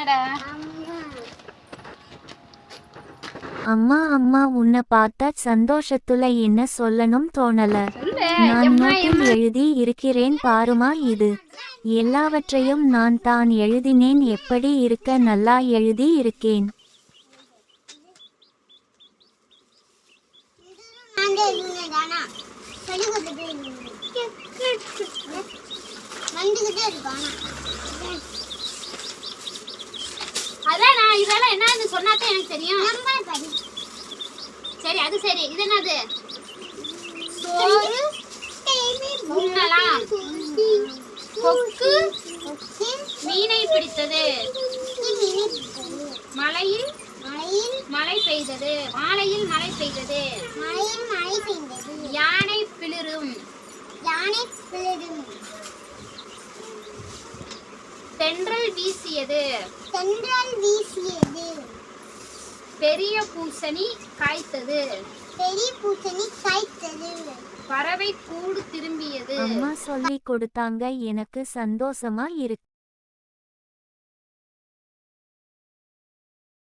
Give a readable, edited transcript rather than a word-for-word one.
என்னடா? அம்மா அம்மா உன்னை பார்த்தா சந்தோஷத்துல என்ன சொல்லணும் தோணல. நான் நோட்டில் எழுதி இருக்கிறேன் பாருமா, இது எல்லாவற்றையும் நான் தான் எழுதினேன். எப்படி இருக்க? நல்லா எழுதி இருக்கேன். அதான் நான் இதெல்லாம் என்னன்னு சொன்னாதான் எனக்கு தெரியும். சரி அது சரி. இது என்னது? சோறு உண்ணலாம், கொக்கு மீனை பிடித்தது, மலையில் மழை பெய்தது, மாலையில் மழை பெய்தது, யானை பிளிரும், தென்றல் வீசியது, பெரிய பூசணி காய்த்தது, பறவை கூடு திரும்பியது. அம்மா சொல்லி கொடுத்தாங்க, எனக்கு சந்தோஷமா இருக்கு.